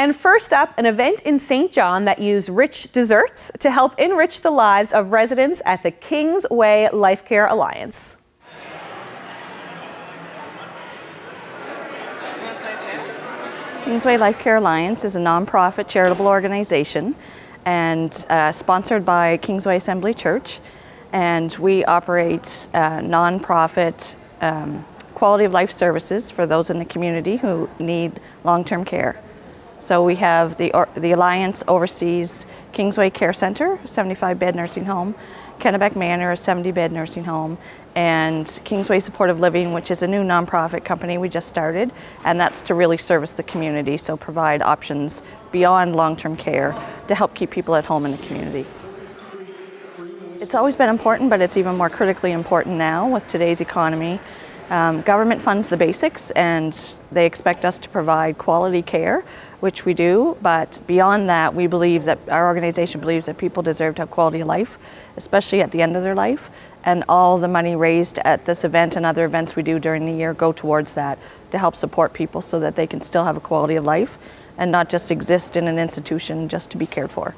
And first up, an event in St. John that used rich desserts to help enrich the lives of residents at the Kingsway LifeCare Alliance. Kingsway LifeCare Alliance is a nonprofit charitable organization and sponsored by Kingsway Assembly Church, and we operate nonprofit quality of life services for those in the community who need long-term care. So we have the Alliance oversees Kingsway Care Centre, 75-bed nursing home, Kennebec Manor, a 70-bed nursing home, and Kingsway Supportive Living, which is a new nonprofit company we just started, and that's to really service the community, so provide options beyond long-term care to help keep people at home in the community. It's always been important, but it's even more critically important now with today's economy. Government funds the basics and they expect us to provide quality care, which we do, but beyond that, we believe that our organization believes that people deserve to have quality of life, especially at the end of their life. And all the money raised at this event and other events we do during the year go towards that to help support people so that they can still have a quality of life and not just exist in an institution just to be cared for.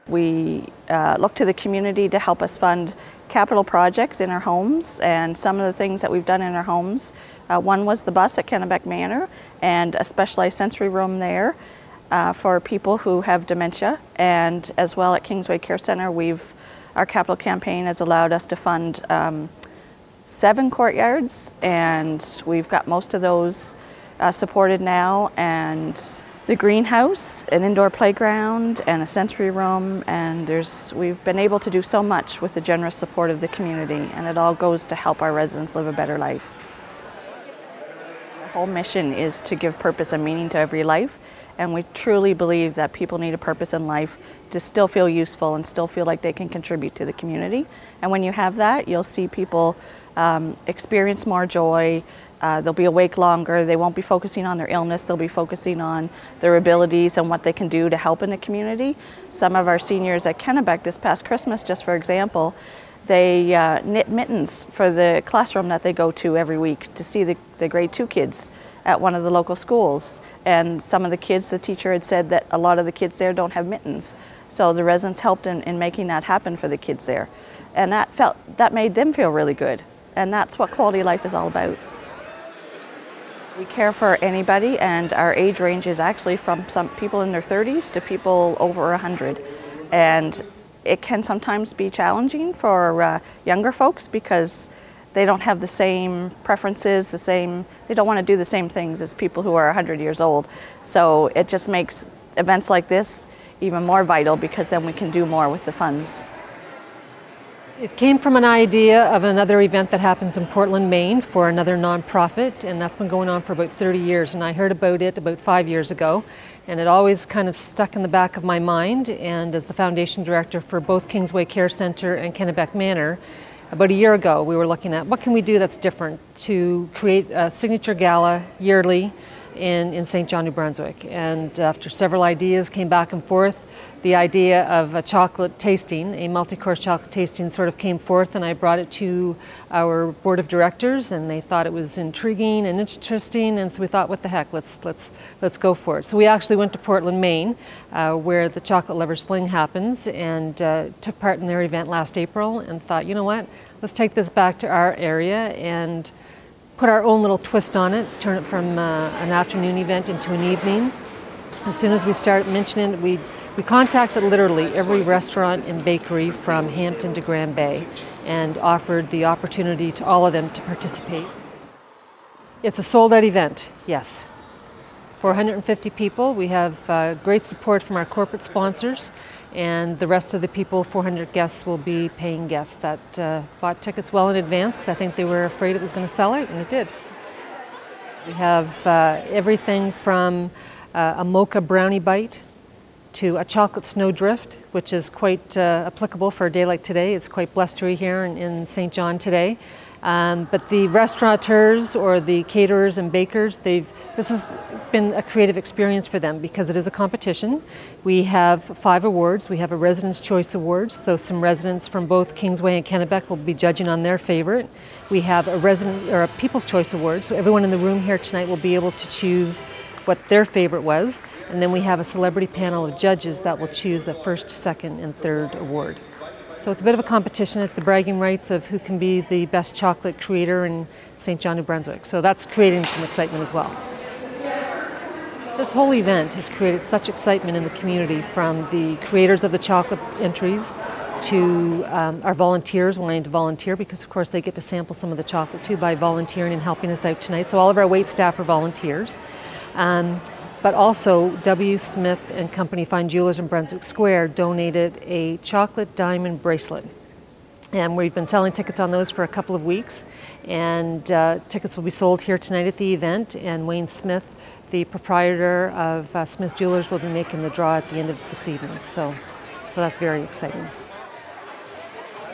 We look to the community to help us fund capital projects in our homes, and some of the things that we've done in our homes, one was the bus at Kennebec Manor and a specialized sensory room there for people who have dementia, and as well at Kingsway Care Centre our capital campaign has allowed us to fund 7 courtyards, and we've got most of those supported now, and the greenhouse, an indoor playground, and a sensory room, and we've been able to do so much with the generous support of the community, and it all goes to help our residents live a better life. Our whole mission is to give purpose and meaning to every life, and we truly believe that people need a purpose in life to still feel useful and still feel like they can contribute to the community. And when you have that, you'll see people experience more joy. They'll be awake longer. They won't be focusing on their illness. They'll be focusing on their abilities and what they can do to help in the community. Some of our seniors at Kennebec this past Christmas, just for example, they knit mittens for the classroom that they go to every week to see the grade 2 kids at one of the local schools. And some of the kids, the teacher had said that a lot of the kids there don't have mittens. So the residents helped in making that happen for the kids there. And that made them feel really good. And that's what quality of life is all about. We care for anybody, and our age range is actually from some people in their 30s to people over 100. And it can sometimes be challenging for younger folks because they don't have the same preferences, they don't want to do the same things as people who are 100 years old. So it just makes events like this even more vital because then we can do more with the funds. It came from an idea of another event that happens in Portland, Maine for another nonprofit, and that's been going on for about 30 years. And I heard about it about 5 years ago, and it always kind of stuck in the back of my mind. And as the foundation director for both Kingsway Care Centre and Kennebec Manor, about a year ago we were looking at what can we do that's different to create a signature gala yearly in St. John, New Brunswick. And after several ideas came back and forth, the idea of a chocolate tasting, a multi-course chocolate tasting sort of came forth, and I brought it to our board of directors, and they thought it was intriguing and interesting, and so we thought, what the heck, let's go for it. So we actually went to Portland, Maine, where the Chocolate Lovers Fling happens, and took part in their event last April, and thought, you know what, let's take this back to our area and put our own little twist on it, turn it from an afternoon event into an evening. As soon as we started mentioning it, we contacted literally every restaurant and bakery from Hampton to Grand Bay and offered the opportunity to all of them to participate. It's a sold-out event, yes. 450 people. We have great support from our corporate sponsors, and the rest of the people, 400 guests, will be paying guests that bought tickets well in advance because I think they were afraid it was going to sell out, and it did. We have everything from a mocha brownie bite to a chocolate snowdrift, which is quite applicable for a day like today. It's quite blustery here in St. John today. But the restaurateurs or the caterers and bakers, this has been a creative experience for them because it is a competition. We have 5 awards. We have a Residents' Choice Awards, so some residents from both Kingsway and Kennebec will be judging on their favorite. We have a People's Choice Award, so everyone in the room here tonight will be able to choose what their favorite was. And then we have a celebrity panel of judges that will choose a first, second, and third award. So it's a bit of a competition. It's the bragging rights of who can be the best chocolate creator in St. John, New Brunswick. So that's creating some excitement as well. This whole event has created such excitement in the community, from the creators of the chocolate entries to our volunteers wanting to volunteer, because of course they get to sample some of the chocolate too by volunteering and helping us out tonight. So all of our wait staff are volunteers. But also W. Smith and Company Fine Jewelers in Brunswick Square donated a chocolate diamond bracelet. And we've been selling tickets on those for a couple of weeks. And tickets will be sold here tonight at the event. And Wayne Smith, the proprietor of Smith Jewelers, will be making the draw at the end of this evening. So that's very exciting.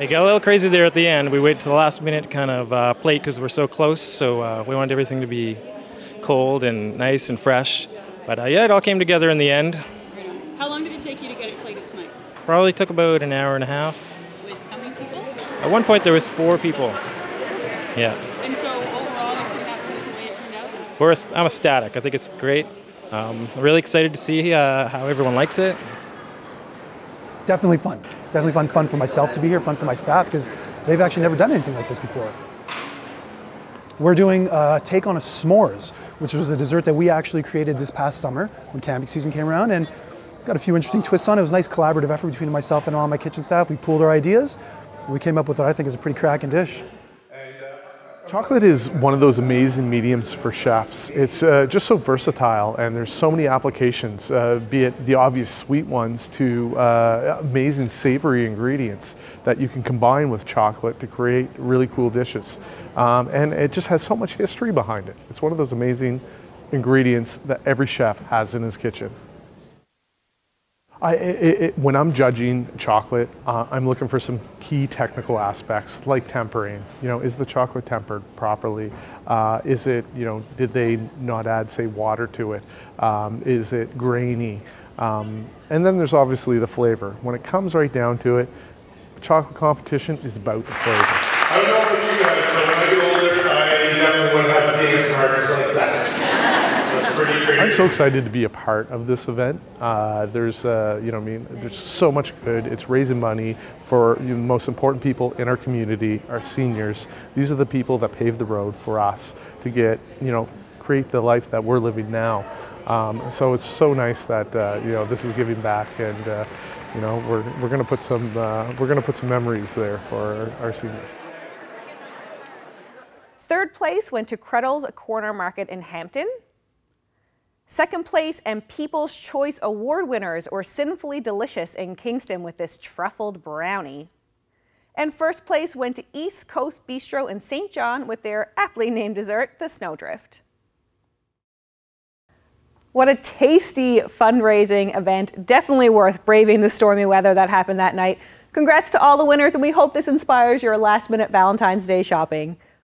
It got a little crazy there at the end. We waited to the last minute to kind of plate because we're so close. So we wanted everything to be cold and nice and fresh. But yeah, it all came together in the end. How long did it take you to get it plated tonight? Probably took about an hour and a half. With how many people? At one point there was 4 people. Yeah. And so overall, you're pretty happy with the way it turned out? I'm ecstatic. I think it's great. I'm really excited to see how everyone likes it. Definitely fun. Definitely fun for myself to be here, fun for my staff, because they've actually never done anything like this before. We're doing a take on a s'mores, which was a dessert that we actually created this past summer when camping season came around, and got a few interesting twists on it. It was a nice collaborative effort between myself and all my kitchen staff. We pooled our ideas, and we came up with what I think is a pretty cracking dish. Chocolate is one of those amazing mediums for chefs. It's just so versatile, and there's so many applications, be it the obvious sweet ones to amazing savory ingredients that you can combine with chocolate to create really cool dishes. And it just has so much history behind it. It's one of those amazing ingredients that every chef has in his kitchen. When I'm judging chocolate, I'm looking for some key technical aspects like tempering. You know, is the chocolate tempered properly? Is it, you know, did they not add, say, water to it? Is it grainy? And then there's obviously the flavor. When it comes right down to it, chocolate competition is about the flavor. I don't know about you guys, but when I get older, I definitely want to have dance partners like that. Pretty crazy. I'm so excited to be a part of this event. There's, you know, I mean, there's so much good. It's raising money for the most important people in our community, our seniors. These are the people that paved the road for us to get, you know, create the life that we're living now. So it's so nice that you know, this is giving back, and you know, we're going to put some memories there for our seniors. Third place went to Cruddle's Corner Market in Hampton. Second place and People's Choice Award winners were Sinfully Delicious in Kingston with this truffled brownie. And first place went to East Coast Bistro in St. John with their aptly named dessert, the Snowdrift. What a tasty fundraising event. Definitely worth braving the stormy weather that happened that night. Congrats to all the winners, and we hope this inspires your last-minute Valentine's Day shopping.